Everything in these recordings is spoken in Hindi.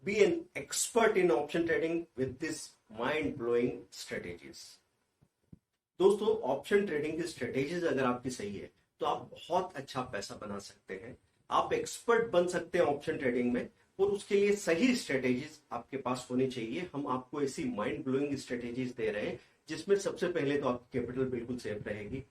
be an expert in option trading with this mind blowing strategies। दोस्तों, ऑप्शन ट्रेडिंग की स्ट्रेटेजीज अगर आपकी सही है तो आप बहुत अच्छा पैसा बना सकते हैं। आप एक्सपर्ट बन सकते हैं ऑप्शन ट्रेडिंग में, और उसके लिए सही स्ट्रेटेजीज आपके पास होनी चाहिए। हम आपको ऐसी माइंड ब्लोइंग स्ट्रेटेजीज दे रहे हैं जिसमें सबसे पहले तो आपकी कैपिटल बिल्कुल सेफ रहेगी।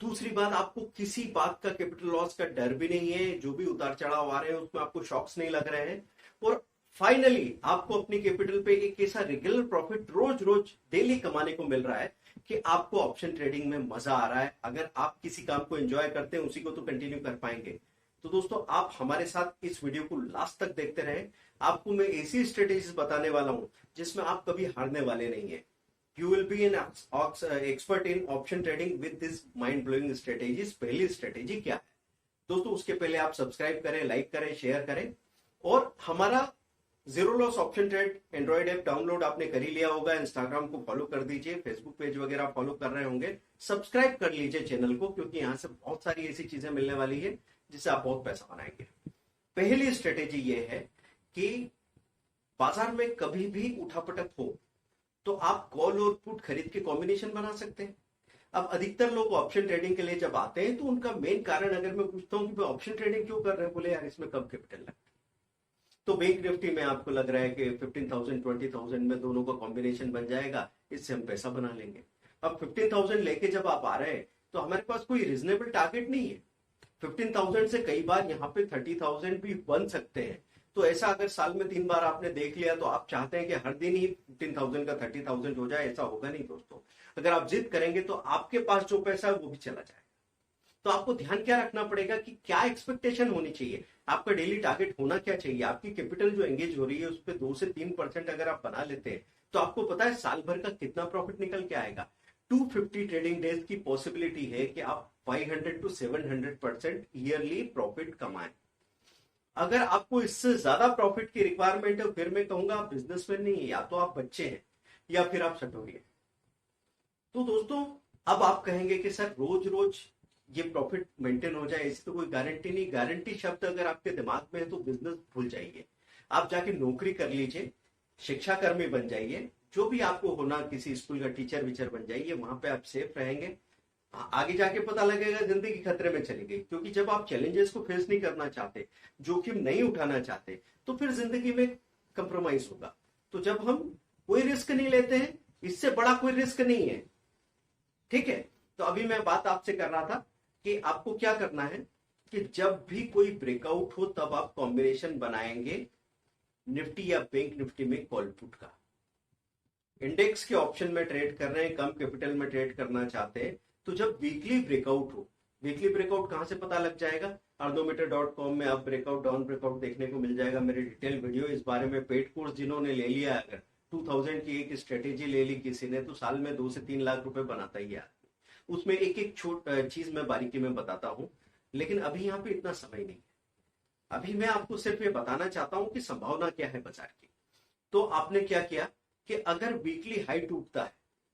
दूसरी बात, आपको किसी बात का कैपिटल लॉस का डर भी नहीं है, जो भी उतार चढ़ाव आ रहे हैं उसमें आपको शॉक्स नहीं लग रहे हैं। और फाइनली आपको अपनी कैपिटल पे एक ऐसा रेगुलर प्रॉफिट रोज रोज डेली कमाने को मिल रहा है कि आपको ऑप्शन ट्रेडिंग में मजा आ रहा है। अगर आप किसी काम को एंजॉय करते हैं उसी को तो कंटिन्यू कर पाएंगे। तो दोस्तों, आप हमारे साथ इस वीडियो को लास्ट तक देखते रहें। आपको मैं ऐसी स्ट्रेटेजीज बताने वाला हूं जिसमें आप कभी हारने वाले नहीं है। You will be an expert in option trading with this mind blowing strategies। पहली स्ट्रेटेजी क्या है दोस्तों, उसके पहले आप सब्सक्राइब करें, लाइक करें, शेयर करें। और हमारा zero loss option trade Android app download आपने कर ही लिया होगा। इंस्टाग्राम को फॉलो कर दीजिए, फेसबुक पेज वगैरह फॉलो कर रहे होंगे, सब्सक्राइब कर लीजिए चैनल को, क्योंकि यहां से बहुत सारी ऐसी चीजें मिलने वाली है जिससे आप बहुत पैसा बनाएंगे। पहली स्ट्रेटेजी ये है कि बाजार में कभी भी उठापटक हो तो आप कॉल और पुट खरीद के कॉम्बिनेशन बना सकते हैं। अब अधिकतर लोग ऑप्शन ट्रेडिंग के लिए जब आते हैं तो उनका मेन कारण अगर मैं पूछता हूं कि भाई ऑप्शन ट्रेडिंग क्यों कर रहे हैं, बोले यार इसमें कम कैपिटल लगता है। तो बैंक निफ्टी में आपको लग रहा है कि 15,000 20,000 में दोनों का कॉम्बिनेशन बन जाएगा, इससे हम पैसा बना लेंगे। अब 15,000 लेके जब आप आ रहे हैं तो हमारे पास कोई रिजनेबल टारगेट नहीं है। 15,000 से कई बार यहाँ पे 30,000 भी बन सकते हैं। तो ऐसा अगर साल में 3 बार आपने देख लिया तो आप चाहते हैं कि हर दिन ही 15,000 का 30,000 हो जाए, ऐसा होगा नहीं दोस्तों। अगर आप जिद करेंगे तो आपके पास जो पैसा है वो भी चला जाएगा। तो आपको ध्यान क्या रखना पड़ेगा कि क्या एक्सपेक्टेशन होनी चाहिए, आपका डेली टारगेट होना क्या चाहिए। आपकी कैपिटल जो एंगेज हो रही है उस पर 2 से 3% अगर आप बना लेते हैं तो आपको पता है साल भर का कितना प्रॉफिट निकल के आएगा। 250 ट्रेडिंग डेज की पॉसिबिलिटी है कि आप 500 to 700% ईयरली प्रॉफिट कमाएं। अगर आपको इससे ज्यादा प्रॉफिट की रिक्वायरमेंट है फिर मैं कहूंगा आप बिजनेसमैन नहीं है, या तो आप बच्चे हैं या फिर आप सटोरी हैं। तो दोस्तों, अब आप कहेंगे कि सर रोज रोज ये प्रॉफिट मेंटेन हो जाए ऐसी तो कोई गारंटी नहीं। गारंटी शब्द अगर आपके दिमाग में है तो बिजनेस भूल जाइए। आप जाके नौकरी कर लीजिए, शिक्षा कर्मी बन जाइए, जो भी आपको होना, किसी स्कूल का टीचर विचर बन जाइए, वहां पे आप सेफ रहेंगे। आगे जाके पता लगेगा जिंदगी खतरे में चली गई, क्योंकि जब आप चैलेंजेस को फेस नहीं करना चाहते, जोखिम नहीं उठाना चाहते, तो फिर जिंदगी में कंप्रोमाइज होगा। तो जब हम कोई रिस्क नहीं लेते हैं, इससे बड़ा कोई रिस्क नहीं है, ठीक है। तो अभी मैं बात आपसे कर रहा था कि आपको क्या करना है कि जब भी कोई ब्रेकआउट हो तब आप कॉम्बिनेशन बनाएंगे निफ्टी या बैंक निफ्टी में कॉल पुट का। इंडेक्स के ऑप्शन में ट्रेड कर रहे हैं, कम कैपिटल में ट्रेड करना चाहते हैं, तो जब वीकली ब्रेकआउट हो, वीकली ब्रेकआउट कहां से पता लग जाएगा, ardometer.com में अब ब्रेकआउट डाउन ब्रेकआउट देखने को मिल जाएगा। मेरे डिटेल वीडियो इस बारे में, पेड कोर्स जिन्होंने ले लिया, अगर 2000 की एक स्ट्रेटेजी ले ली किसी ने, तो साल में 2 से 3 लाख रुपए बनाता ही है। उसमें एक एक छोट चीज मैं बारीकी में बताता हूं, लेकिन अभी यहाँ पे इतना समय नहीं है। अभी मैं आपको सिर्फ ये बताना चाहता हूं कि संभावना क्या है बाजार की। तो आपने क्या किया कि अगर वीकली हाई टूटता है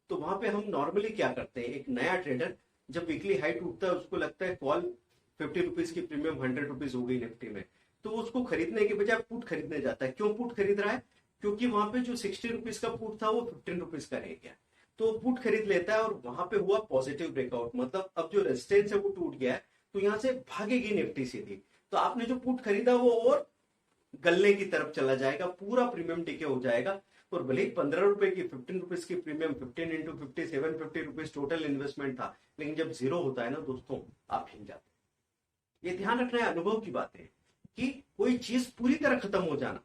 तो वहां पे हम नॉर्मली क्या करते हैं, एक नया ट्रेडर जब वीकली हाई टूटता है उसको लगता है कॉल 50 रुपीज की प्रीमियम 100 रुपीज हो गई निफ्टी में, तो उसको खरीदने के बजाय पुट खरीदने जाता है। क्यों पुट खरीद रहा है, क्योंकि वहां पे जो 60 रुपीज का पुट था वो 15 रुपीज का रह गया, तो पुट खरीद लेता है। और वहां पे हुआ पॉजिटिव ब्रेकआउट, मतलब अब जो रेजिस्टेंस है वो टूट गया है, तो यहां से भागेगी निफ्टी सीधी। तो आपने जो पुट खरीदा वो और गलने की तरफ चला जाएगा, पूरा प्रीमियम टिके हो जाएगा। और भले ही 15 रुपए की 15 रुपीज की premium, 15 into 50 750 rupees total investment था, लेकिन जब जीरो होता है ना दोस्तों, आप हिल जाते हैं। ये ध्यान रखना है, अनुभव की बात है कि कोई चीज पूरी तरह खत्म हो जाना।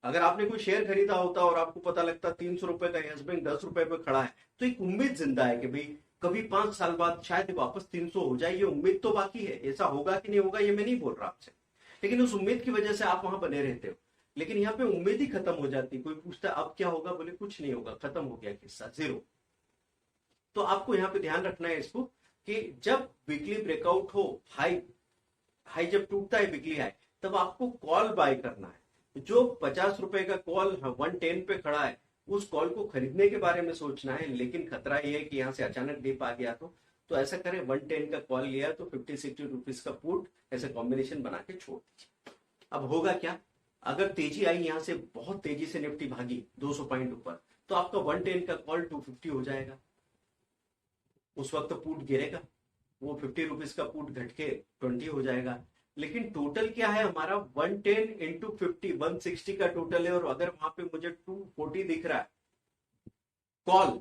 अगर आपने कोई शेयर खरीदा होता और आपको पता लगता 300 रुपए का यस बैंक 10 रुपए पे खड़ा है, तो एक उम्मीद जिंदा है कि भाई कभी 5 साल बाद शायद वापस 300 हो जाए, ये उम्मीद तो बाकी है। ऐसा होगा कि नहीं होगा ये मैं नहीं बोल रहा आपसे, लेकिन उस उम्मीद की वजह से आप वहां बने रहते हो। लेकिन यहाँ पे उम्मीद ही खत्म हो जाती। कोई पूछता अब क्या होगा, बोले कुछ नहीं होगा, खत्म हो गया किस्सा, जीरो। तो आपको यहाँ पे ध्यान रखना है इसको कि जब वीकली ब्रेकआउट हो, हाई जब टूटता है वीकली हाई, तब आपको कॉल बाय करना है। जो 50 रुपए का कॉल 110 पे खड़ा है, उस कॉल को खरीदने के बारे में सोचना है। लेकिन खतरा यह है कि यहां से अचानक डिप आ गया तो ऐसा करें, 110 का कॉल लिया तो 50-60 रुपीज का पुट ऐसे कॉम्बिनेशन बना के छोड़ दीजिए। अब होगा क्या, अगर तेजी आई यहां से, बहुत तेजी से निफ्टी भागी 200 पॉइंट ऊपर, तो आपका 110 का कॉल 250 हो जाएगा। उस वक्त तो पुट गिरेगा, वो 50 रुपीज का पुट घट के 20 हो जाएगा। लेकिन टोटल क्या है हमारा, 110 इंटू 50, 160 का टोटल है। और अगर वहां पे मुझे 240 दिख रहा है कॉल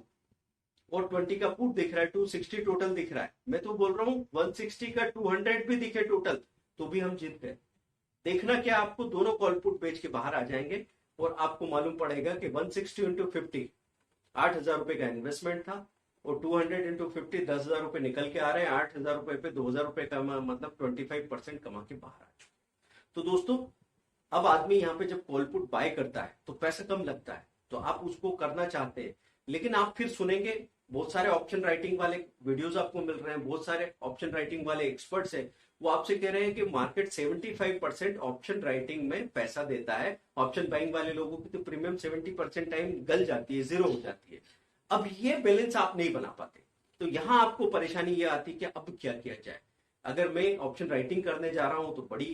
और 20 का पुट दिख रहा है, 260 टोटल दिख रहा है, मैं तो बोल रहा हूं 160 का 200 भी दिखे टोटल तो भी हम जीत गए। देखना क्या, आपको दोनों कॉल पुट बेच के बाहर आ जाएंगे और आपको मालूम पड़ेगा कि 160 इंटू 50 8,000 रुपए का इन्वेस्टमेंट था और 200 इंटू 50 10,000 रुपए निकल के आ रहे हैं। 8,000 रुपए पे 2,000 रुपए का मतलब 25% कमा के बाहर आ चुके। तो दोस्तों, अब आदमी यहाँ पे जब कॉल पुट बाय करता है तो पैसा कम लगता है, तो आप उसको करना चाहते हैं। लेकिन आप फिर सुनेंगे बहुत सारे ऑप्शन राइटिंग वाले वीडियोस आपको मिल रहे हैं, बहुत सारे ऑप्शन राइटिंग वाले एक्सपर्ट्स हैं, वो आपसे कह रहे हैं कि मार्केट 75% ऑप्शन राइटिंग में पैसा देता है। ऑप्शन बाइंग वाले लोगों की तो प्रीमियम 70% टाइम गल जाती है, जीरो हो जाती है। अब ये बैलेंस आप नहीं बना पाते, तो यहां आपको परेशानी ये आती है कि अब क्या किया जाए। अगर मैं ऑप्शन राइटिंग करने जा रहा हूं तो बड़ी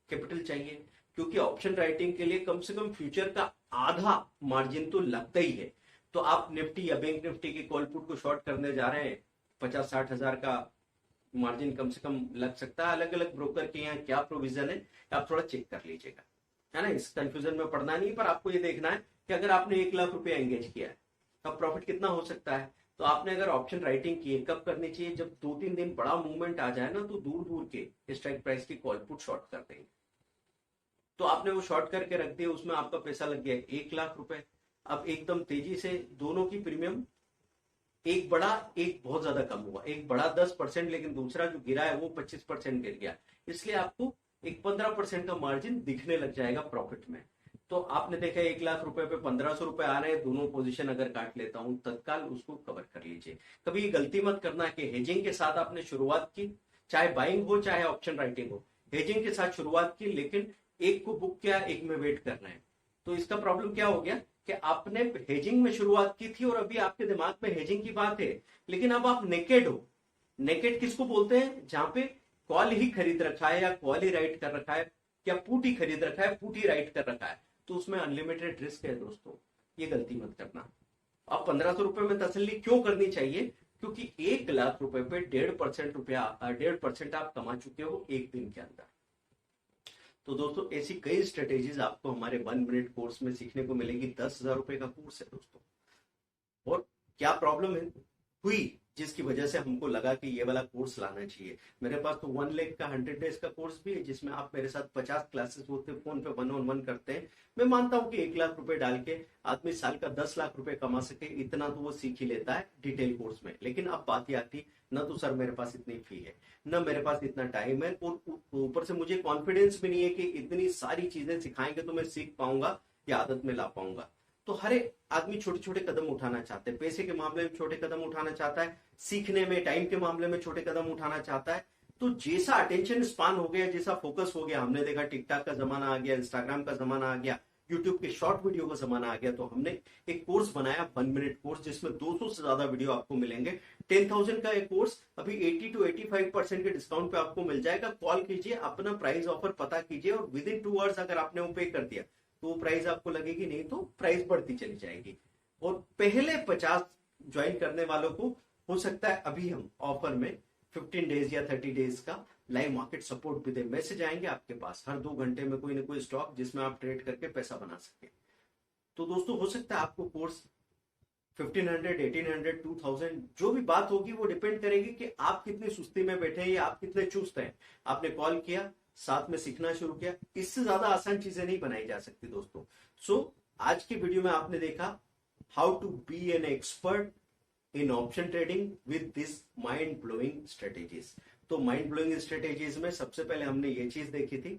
कैपिटल चाहिए, क्योंकि ऑप्शन राइटिंग के लिए कम से कम फ्यूचर का आधा मार्जिन तो लगता ही है। तो आप निफ्टी या बैंक निफ्टी की कॉल पुट को शॉर्ट करने जा रहे हैं, 50-60 हजार का मार्जिन कम से कम लग सकता है। अलग अलग ब्रोकर के यहाँ क्या प्रोविजन है आप थोड़ा चेक कर लीजिएगा, है ना। इस कंफ्यूजन में पड़ना नहीं, पर आपको ये देखना है कि अगर आपने 1 लाख रुपया एंगेज किया है तब प्रॉफिट कितना हो सकता है। तो आपने अगर ऑप्शन राइटिंग की है, कब करनी चाहिए, जब 2-3 दिन बड़ा मूवमेंट आ जाए ना, तो दूर दूर के स्ट्राइक प्राइस की कॉल पुट शॉर्ट कर देंगे। तो आपने वो शॉर्ट करके रख दिया, उसमें आपका पैसा लग गया 1 लाख रुपए। अब एकदम तेजी से दोनों की प्रीमियम, एक बड़ा एक बहुत ज्यादा कम हुआ, एक बड़ा 10%, लेकिन दूसरा जो गिरा है वो 25% गिर गया। इसलिए आपको एक 15% का मार्जिन दिखने लग जाएगा प्रॉफिट में। तो आपने देखा 1 लाख रुपए पे 1,500 रुपए आ रहे हैं, दोनों पोजीशन अगर काट लेता हूं तत्काल उसको कवर कर लीजिए। कभी गलती मत करना कि हेजिंग के साथ आपने शुरुआत की, चाहे बाइंग हो चाहे ऑप्शन राइटिंग हो, हेजिंग के साथ शुरुआत की, लेकिन एक को बुक किया, एक में वेट करना है। तो इसका प्रॉब्लम क्या हो गया कि आपने हेजिंग में शुरुआत की थी और अभी आपके दिमाग में हेजिंग की बात है, लेकिन अब आप नेकेड हो। नेकेड किसको बोलते हैं, जहां पे कॉल ही खरीद रखा है या कॉल ही राइट कर रखा है या पुट ही खरीद रखा है, पुट ही राइट कर रखा है, तो उसमें अनलिमिटेड रिस्क है दोस्तों। ये गलती मत करना। अब 1,500 रुपए में तसल्ली क्यों करनी चाहिए, क्योंकि 1 लाख रुपए पे 1.5% आप कमा चुके हो एक दिन के अंदर। तो दोस्तों, ऐसी कई स्ट्रेटेजीज आपको हमारे 1 मिनट कोर्स में सीखने को मिलेगी। 10,000 रुपए का कोर्स है दोस्तों। और क्या प्रॉब्लम है हुई जिसकी वजह से हमको लगा कि ये वाला कोर्स लाना चाहिए। मेरे पास तो 1 लाख का 100 डेज का कोर्स भी है, जिसमें आप मेरे साथ 50 क्लासेस होते फोन पे 1-on-1 करते हैं। मैं मानता हूं कि 1 लाख रुपए डाल के आदमी साल का 10 लाख रुपए कमा सके, इतना तो वो सीख ही लेता है डिटेल कोर्स में। लेकिन अब बात ये आती, ना तो सर मेरे पास इतनी फी है, ना मेरे पास इतना टाइम है, और ऊपर से मुझे कॉन्फिडेंस भी नहीं है कि इतनी सारी चीजें सिखाएंगे तो मैं सीख पाऊंगा या आदत में ला पाऊंगा। तो हर एक आदमी छोटे छोटे कदम उठाना चाहते हैं, पैसे के मामले में छोटे कदम उठाना चाहता है, सीखने में टाइम के मामले में छोटे कदम उठाना चाहता है। तो जैसा अटेंशन स्पान हो गया, जैसा फोकस हो गया, हमने देखा टिकटॉक का जमाना आ गया, इंस्टाग्राम का जमाना आ गया, यूट्यूब के शॉर्ट वीडियो का जमाना आ गया, तो हमने एक कोर्स बनाया 1 मिनट कोर्स, जिसमें 200 से ज्यादा वीडियो आपको मिलेंगे। 10,000 का एक कोर्स अभी 80-85% के डिस्काउंट पे आपको मिल जाएगा। कॉल कीजिए, अपना प्राइस ऑफर पता कीजिए, और विद इन 2 आवर्स अगर आपने वो पे कर दिया तो वो प्राइस आपको लगेगी, नहीं तो प्राइस बढ़ती चली जाएगी। और पहले 50 ज्वाइन करने वालों को हो सकता है अभी हम ऑफर में 15 डेज या 30 डेज का लाइव मार्केट सपोर्ट भी दे। मैसेज आएंगे आपके पास हर 2 घंटे में कोई ना कोई स्टॉक, जिसमें आप ट्रेड करके पैसा बना सके। तो दोस्तों, हो सकता है आपको कोर्स 1500, 1800, 2000 जो भी बात होगी वो डिपेंड करेगी कि आप कितनी सुस्ती में बैठे हैं या आप कितने चुस्त हैं। आपने कॉल किया, साथ में सीखना शुरू किया, इससे ज्यादा आसान चीजें नहीं बनाई जा सकती दोस्तों। आज की वीडियो में आपने देखा how to be an expert in option trading with this mind blowing strategies. तो माइंड ब्लोइंग स्ट्रेटेजीज में सबसे पहले हमने ये चीज देखी थी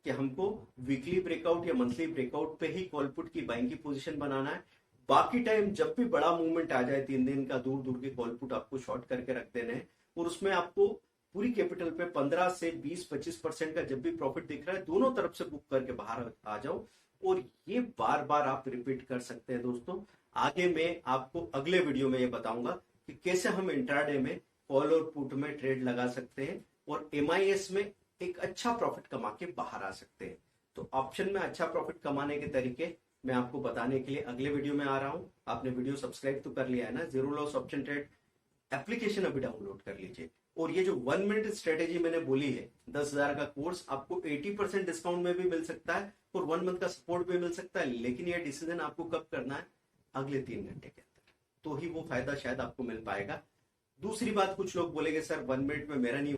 कि हमको वीकली ब्रेकआउट या मंथली ब्रेकआउट पे ही कॉल पुट की बाइंग की पोजीशन बनाना है। बाकी टाइम जब भी बड़ा मूवमेंट आ जाए 3 दिन का, दूर दूर के कॉल पुट आपको शॉर्ट करके रख देने हैं, और उसमें आपको पूरी कैपिटल पे 15 से 20-25% का जब भी प्रॉफिट दिख रहा है, दोनों तरफ से बुक करके बाहर आ जाओ। और ये बार बार आप रिपीट कर सकते हैं दोस्तों। आगे मैं आपको अगले वीडियो में ये बताऊंगा कि कैसे हम इंट्राडे में कॉल और पुट में ट्रेड लगा सकते हैं और MIS में एक अच्छा प्रॉफिट कमा के बाहर आ सकते हैं। तो ऑप्शन में अच्छा प्रॉफिट कमाने के तरीके मैं आपको बताने के लिए अगले वीडियो में आ रहा हूं। आपने वीडियो सब्सक्राइब तो कर लिया है ना? Zero loss option trade application अभी डाउनलोड कर लीजिए। और ये जो 1 मिनट स्ट्रेटेजी मैंने बोली है, 10,000 का कोर्स आपको 80% डिस्काउंट में भी मिल सकता है और 1 मंथ का सपोर्ट भी मिल सकता है। लेकिन ये डिसीजन आपको कब करना है? अगले 3 घंटे के अंदर, तो ही वो फायदा शायद आपको मिल पाएगा। दूसरी बात, कुछ लोग बोलेंगे सर 1 मिनट में मेरा नहीं